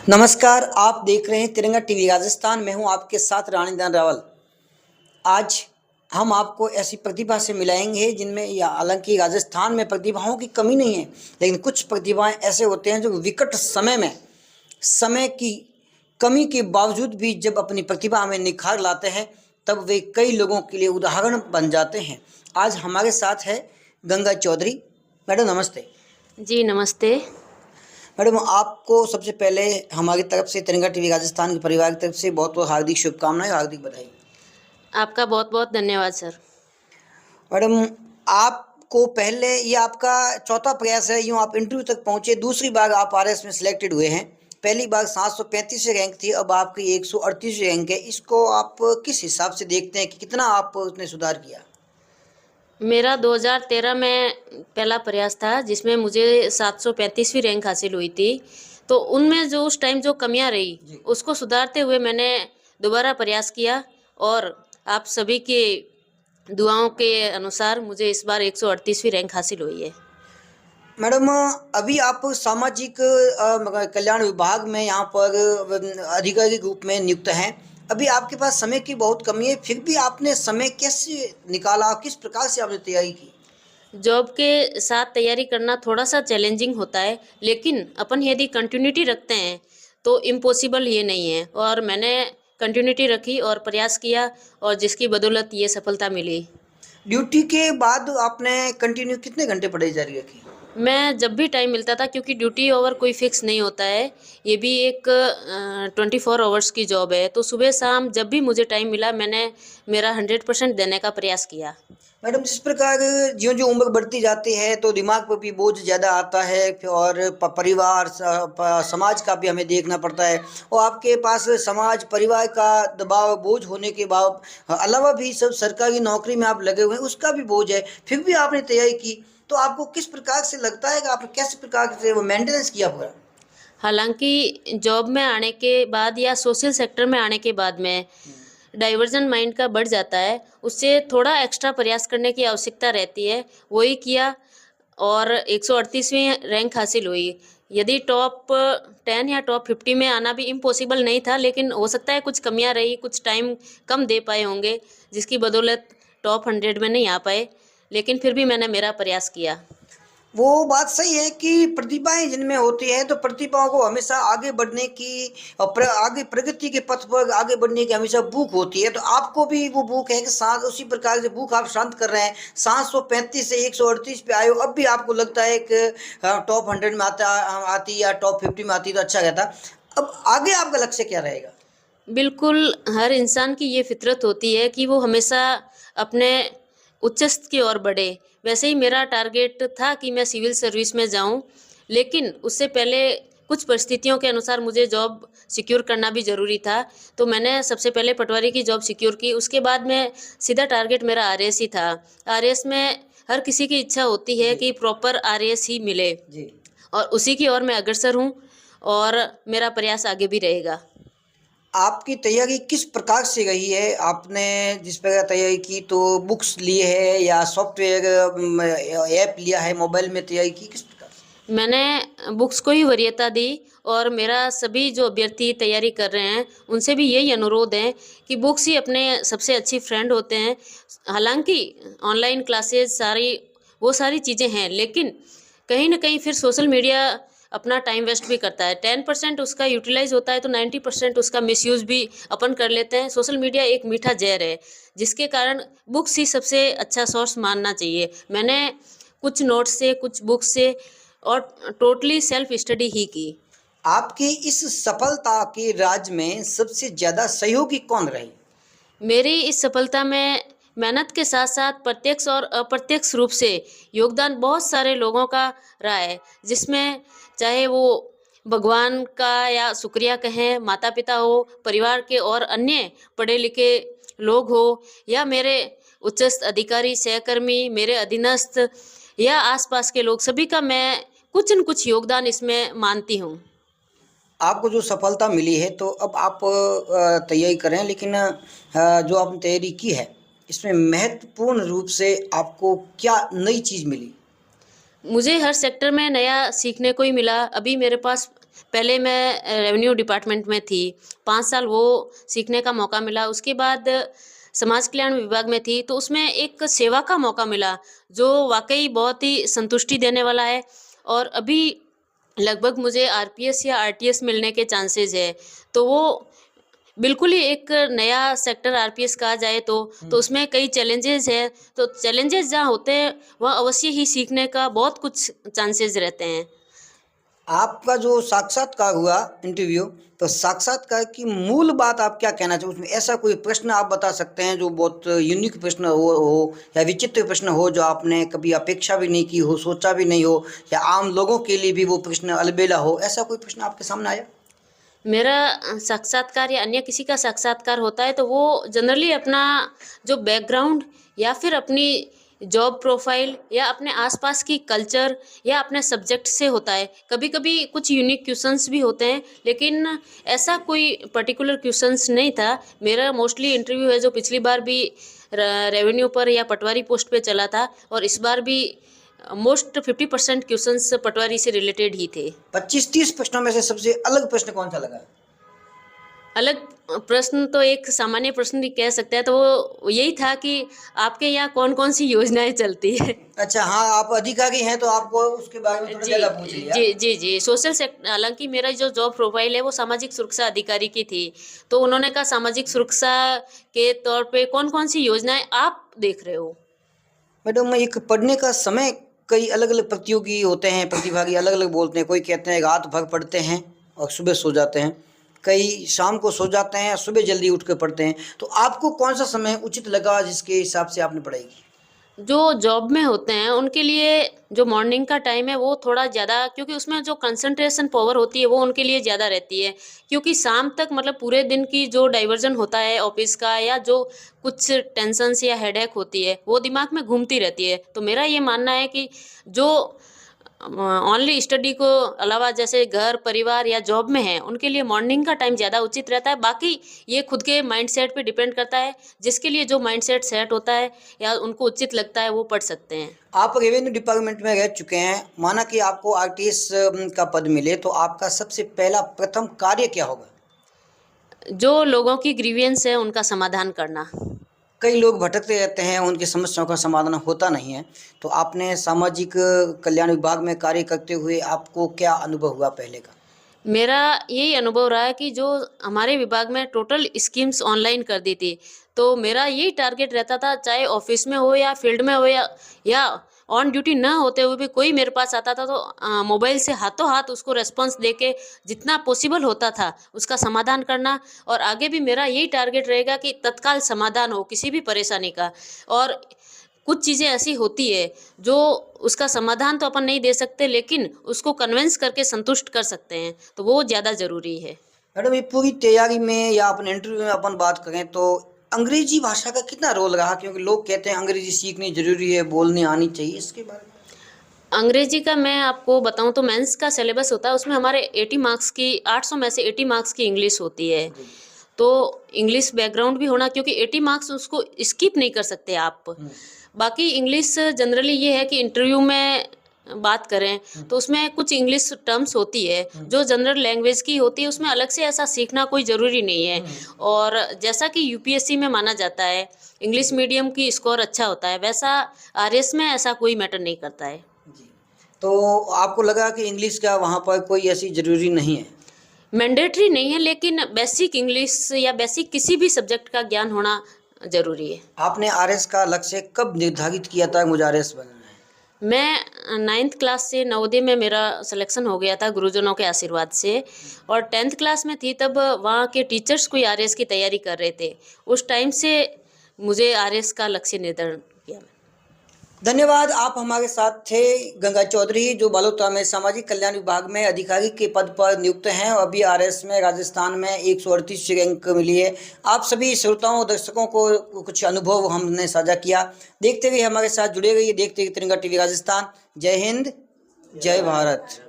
नमस्कार, आप देख रहे हैं तिरंगा टीवी राजस्थान। मैं हूं आपके साथ रानीदान रावल। आज हम आपको ऐसी प्रतिभा से मिलाएंगे जिनमें या हालांकि राजस्थान में प्रतिभाओं की कमी नहीं है, लेकिन कुछ प्रतिभाएं ऐसे होते हैं जो विकट समय में समय की कमी के बावजूद भी जब अपनी प्रतिभा में निखार लाते हैं तब वे कई लोगों के लिए उदाहरण बन जाते हैं। आज हमारे साथ है गंगा चौधरी। मैडम नमस्ते। जी नमस्ते। मैडम, आपको सबसे पहले हमारी तरफ से तिरंगा टीवी राजस्थान के परिवार की तरफ से बहुत बहुत हार्दिक शुभकामनाएं, हार्दिक बधाई। आपका बहुत बहुत धन्यवाद सर। मैडम, आपको पहले ये आपका चौथा प्रयास है, यूँ आप इंटरव्यू तक पहुँचे, दूसरी बार आप आरएस में सिलेक्टेड हुए हैं। पहली बार 735 रैंक थी, अब आपकी 138 रैंक है। इसको आप किस हिसाब से देखते हैं कि कितना आप उसने सुधार किया? मेरा 2013 में पहला प्रयास था जिसमें मुझे 735वीं रैंक हासिल हुई थी। तो उनमें जो उस टाइम जो कमियां रही उसको सुधारते हुए मैंने दोबारा प्रयास किया और आप सभी के दुआओं के अनुसार मुझे इस बार 138वीं रैंक हासिल हुई है। मैडम, अभी आप सामाजिक कल्याण विभाग में यहाँ पर अधिकारी रूप में नियुक्त हैं। अभी आपके पास समय की बहुत कमी है, फिर भी आपने समय कैसे निकाला, किस प्रकार से आपने तैयारी की? जॉब के साथ तैयारी करना थोड़ा सा चैलेंजिंग होता है, लेकिन अपन यदि कंटिन्यूटी रखते हैं तो इम्पॉसिबल ये नहीं है। और मैंने कंटिन्यूटी रखी और प्रयास किया और जिसकी बदौलत ये सफलता मिली। ड्यूटी के बाद आपने कंटिन्यू कितने घंटे पढ़ाई जारी रखी? मैं जब भी टाइम मिलता था, क्योंकि ड्यूटी ओवर कोई फिक्स नहीं होता है, ये भी एक 24 आवर्स की जॉब है, तो सुबह शाम जब भी मुझे टाइम मिला मैंने मेरा 100% देने का प्रयास किया। मैडम, जिस प्रकार ज्यों ज्यों उम्र बढ़ती जाती है तो दिमाग पर भी बोझ ज़्यादा आता है, और परिवार समाज का भी हमें देखना पड़ता है, और आपके पास समाज परिवार का दबाव बोझ होने के बाद अलावा भी सब सरकारी नौकरी में आप लगे हुए हैं, उसका भी बोझ है, फिर भी आपने तैयारी की। तो आपको किस प्रकार से लगता है कि आपने किस प्रकार से वो मेंटेनेंस किया पूरा? हालांकि जॉब में आने के बाद या सोशल सेक्टर में आने के बाद में डाइवर्जन माइंड का बढ़ जाता है, उससे थोड़ा एक्स्ट्रा प्रयास करने की आवश्यकता रहती है। वही किया और 138वीं रैंक हासिल हुई। यदि टॉप 10 या टॉप 50 में आना भी इम्पॉसिबल नहीं था, लेकिन हो सकता है कुछ कमियां रही, कुछ टाइम कम दे पाए होंगे जिसकी बदौलत टॉप 100 में नहीं आ पाए, लेकिन फिर भी मैंने मेरा प्रयास किया। वो बात सही है कि प्रतिभाएं जिनमें होती है तो प्रतिभाओं को हमेशा आगे बढ़ने की और आगे प्रगति के पथ पर आगे बढ़ने की हमेशा भूख होती है। तो आपको भी वो भूख है कि सांस उसी प्रकार से भूख आप शांत कर रहे हैं। 735 से 138 पे आए हो, अब भी आपको लगता है कि टॉप 100 में आती या टॉप 50 में आती तो अच्छा रहता। अब आगे आपका लक्ष्य क्या रहेगा? बिल्कुल, हर इंसान की ये फितरत होती है कि वो हमेशा अपने उच्चस्थ की ओर बढ़े। वैसे ही मेरा टारगेट था कि मैं सिविल सर्विस में जाऊं, लेकिन उससे पहले कुछ परिस्थितियों के अनुसार मुझे जॉब सिक्योर करना भी ज़रूरी था। तो मैंने सबसे पहले पटवारी की जॉब सिक्योर की, उसके बाद में सीधा टारगेट मेरा आरएएस ही था। आरएएस में हर किसी की इच्छा होती है कि प्रॉपर आरएएस ही मिले, जी। और उसी की ओर मैं अग्रसर हूँ और मेरा प्रयास आगे भी रहेगा। आपकी तैयारी किस प्रकार से रही है? आपने जिस प्रकार तैयारी की तो बुक्स लिए है या सॉफ्टवेयर ऐप लिया है, मोबाइल में तैयारी की, किस प्रकार से? मैंने बुक्स को ही वरीयता दी और मेरा सभी जो अभ्यर्थी तैयारी कर रहे हैं उनसे भी यही अनुरोध है कि बुक्स ही अपने सबसे अच्छी फ्रेंड होते हैं। हालांकि ऑनलाइन क्लासेस वो सारी चीज़ें हैं, लेकिन कहीं ना कहीं फिर सोशल मीडिया अपना टाइम वेस्ट भी करता है। 10% उसका यूटिलाइज होता है तो 90% उसका मिसयूज़ भी अपन कर लेते हैं। सोशल मीडिया एक मीठा जहर है, जिसके कारण बुक्स ही सबसे अच्छा सोर्स मानना चाहिए। मैंने कुछ नोट्स से, कुछ बुक्स से और टोटली सेल्फ स्टडी ही की। आपकी इस सफलता के राज में सबसे ज्यादा सहयोगी कौन रही? मेरी इस सफलता में मेहनत के साथ साथ प्रत्यक्ष और अप्रत्यक्ष रूप से योगदान बहुत सारे लोगों का रहा है, जिसमें चाहे वो भगवान का या शुक्रिया कहें, माता पिता हो, परिवार के और अन्य पढ़े लिखे लोग हो, या मेरे उच्चस्थ अधिकारी सहकर्मी, मेरे अधीनस्थ या आसपास के लोग, सभी का मैं कुछ न कुछ योगदान इसमें मानती हूँ। आपको जो सफलता मिली है तो अब आप तैयारी करें, लेकिन जो आपने तैयारी की है इसमें महत्वपूर्ण रूप से आपको क्या नई चीज़ मिली? मुझे हर सेक्टर में नया सीखने को ही मिला। अभी मेरे पास पहले मैं रेवेन्यू डिपार्टमेंट में थी, 5 साल वो सीखने का मौका मिला। उसके बाद समाज कल्याण विभाग में थी, तो उसमें एक सेवा का मौका मिला, जो वाक़ई बहुत ही संतुष्टि देने वाला है। और अभी लगभग मुझे आरपीएस या आरटीएस मिलने के चांसेस है, तो वो बिल्कुल ही एक नया सेक्टर आरपीएस कहा जाए तो उसमें कई चैलेंजेस है। तो चैलेंजेस जहाँ होते हैं, वहाँ अवश्य ही सीखने का बहुत कुछ चांसेस रहते हैं। आपका जो साक्षात्कार हुआ इंटरव्यू, तो साक्षात्कार की मूल बात आप क्या कहना चाहोगे? उसमें ऐसा कोई प्रश्न आप बता सकते हैं जो बहुत यूनिक प्रश्न हो या विचित्र प्रश्न हो, जो आपने कभी अपेक्षा भी नहीं की हो, सोचा भी नहीं हो, या आम लोगों के लिए भी वो प्रश्न अलबेला हो, ऐसा कोई प्रश्न आपके सामने आया? मेरा साक्षात्कार या अन्य किसी का साक्षात्कार होता है, तो वो जनरली अपना जो बैकग्राउंड या फिर अपनी जॉब प्रोफाइल या अपने आसपास की कल्चर या अपने सब्जेक्ट से होता है। कभी-कभी कुछ यूनिक क्वेश्चंस भी होते हैं, लेकिन ऐसा कोई पर्टिकुलर क्वेश्चंस नहीं था। मेरा मोस्टली इंटरव्यू है जो पिछली बार भी रेवेन्यू पर या पटवारी पोस्ट पे चला था, और इस बार भी मोस्ट 50% क्वेश्चंस पटवारी से रिलेटेड ही थे। 25-30 प्रश्नों में से सबसे अलग प्रश्न कौन सा लगा? अलग प्रश्न तो एक सामान्य प्रश्न भी कह सकते हैं, तो वो यही था कि आपके यहाँ कौन-कौन सी योजनाएँ चलती है? अच्छा, हाँ, आप अधिकारी हैं तो आपको उसके बारे में थोड़ा जी, ज़्यादा पूछ लिया। जी। सोशल सेक्टर, हालाँकि मेरा जो जॉब प्रोफाइल है वो सामाजिक सुरक्षा अधिकारी की थी। तो उन्होंने कहा सामाजिक सुरक्षा के तौर पे कौन-कौन सी योजनाएँ आप देख रहे हो? मैडम, एक पढ़ने का समय कई अलग-अलग प्रतियोगी होते हैं, प्रतिभागी अलग-अलग बोलते हैं। कोई कहते हैं रात भर पढ़ते हैं और सुबह सो जाते हैं, कई शाम को सो जाते हैं, सुबह जल्दी उठ के पढ़ते हैं। तो आपको कौन-सा समय उचित लगा जिसके हिसाब से आपने पढ़ाई की? जो जॉब में होते हैं उनके लिए जो मॉर्निंग का टाइम है वो थोड़ा ज़्यादा, क्योंकि उसमें जो कंसंट्रेशन पावर होती है वो उनके लिए ज़्यादा रहती है। क्योंकि शाम तक मतलब पूरे दिन की जो डाइवर्जन होता है ऑफिस का, या जो कुछ टेंशन्स या हेडेक होती है वो दिमाग में घूमती रहती है। तो मेरा ये मानना है कि जो ओनली स्टडी को अलावा जैसे घर परिवार या जॉब में है, उनके लिए मॉर्निंग का टाइम ज़्यादा उचित रहता है। बाकी ये खुद के माइंडसेट पे डिपेंड करता है, जिसके लिए जो माइंडसेट सेट होता है या उनको उचित लगता है वो पढ़ सकते हैं। आप रेवेन्यू डिपार्टमेंट में रह चुके हैं, माना कि आपको आरटीएस का पद मिले, तो आपका सबसे पहला प्रथम कार्य क्या होगा? जो लोगों की ग्रीवियंस है उनका समाधान करना। कई लोग भटकते रहते हैं, उनकी समस्याओं का समाधान होता नहीं है। तो आपने सामाजिक कल्याण विभाग में कार्य करते हुए आपको क्या अनुभव हुआ पहले का? मेरा यही अनुभव रहा है कि जो हमारे विभाग में टोटल स्कीम्स ऑनलाइन कर दी थी, तो मेरा यही टारगेट रहता था, चाहे ऑफिस में हो या फील्ड में हो या ऑन ड्यूटी ना होते हुए भी कोई मेरे पास आता था, तो मोबाइल से हाथों हाथ उसको रेस्पॉन्स देके जितना पॉसिबल होता था उसका समाधान करना। और आगे भी मेरा यही टारगेट रहेगा कि तत्काल समाधान हो किसी भी परेशानी का। और कुछ चीज़ें ऐसी होती है जो उसका समाधान तो अपन नहीं दे सकते, लेकिन उसको कन्विंस करके संतुष्ट कर सकते हैं, तो वो ज़्यादा ज़रूरी है। मैडम, ये पूरी तैयारी में या अपने इंटरव्यू में अपन बात करें तो अंग्रेजी भाषा का कितना रोल रहा? क्योंकि लोग कहते हैं अंग्रेजी सीखनी ज़रूरी है, बोलनी आनी चाहिए, इसके बारे में? अंग्रेजी का मैं आपको बताऊं तो मेंस का सिलेबस होता है, उसमें हमारे 80 मार्क्स की 800 में से 80 मार्क्स की इंग्लिश होती है। तो इंग्लिश बैकग्राउंड भी होना, क्योंकि 80 मार्क्स उसको स्किप नहीं कर सकते आप। बाकी इंग्लिश जनरली ये है कि इंटरव्यू में बात करें तो उसमें कुछ इंग्लिश टर्म्स होती है जो जनरल लैंग्वेज की होती है, उसमें अलग से ऐसा सीखना कोई ज़रूरी नहीं है। और जैसा कि यूपीएससी में माना जाता है इंग्लिश मीडियम की स्कोर अच्छा होता है, वैसा आरएस में ऐसा कोई मैटर नहीं करता है। जी। तो आपको लगा कि इंग्लिश का वहाँ पर कोई ऐसी ज़रूरी नहीं है? मैंडेटरी नहीं है, लेकिन बेसिक इंग्लिश या बेसिक किसी भी सब्जेक्ट का ज्ञान होना ज़रूरी है। आपने आरएस का लक्ष्य कब निर्धारित किया था, मुझे आरएस बनना है? मैं 9th क्लास से नवोदय में मेरा सिलेक्शन हो गया था गुरुजनों के आशीर्वाद से। और 10th क्लास में थी तब वहाँ के टीचर्स कोई आरएस की तैयारी कर रहे थे, उस टाइम से मुझे आरएस का लक्ष्य निर्धारण किया। धन्यवाद। आप हमारे साथ थे गंगा चौधरी, जो बालोतरा में सामाजिक कल्याण विभाग में अधिकारी के पद पर नियुक्त हैं और अभी आरएस में राजस्थान में 138 रैंक मिली है। आप सभी श्रोताओं और दर्शकों को कुछ अनुभव हमने साझा किया। देखते हुए हमारे साथ जुड़े रहिए, देखते रहिए तिरंगा टीवी राजस्थान। जय हिंद, जय भारत।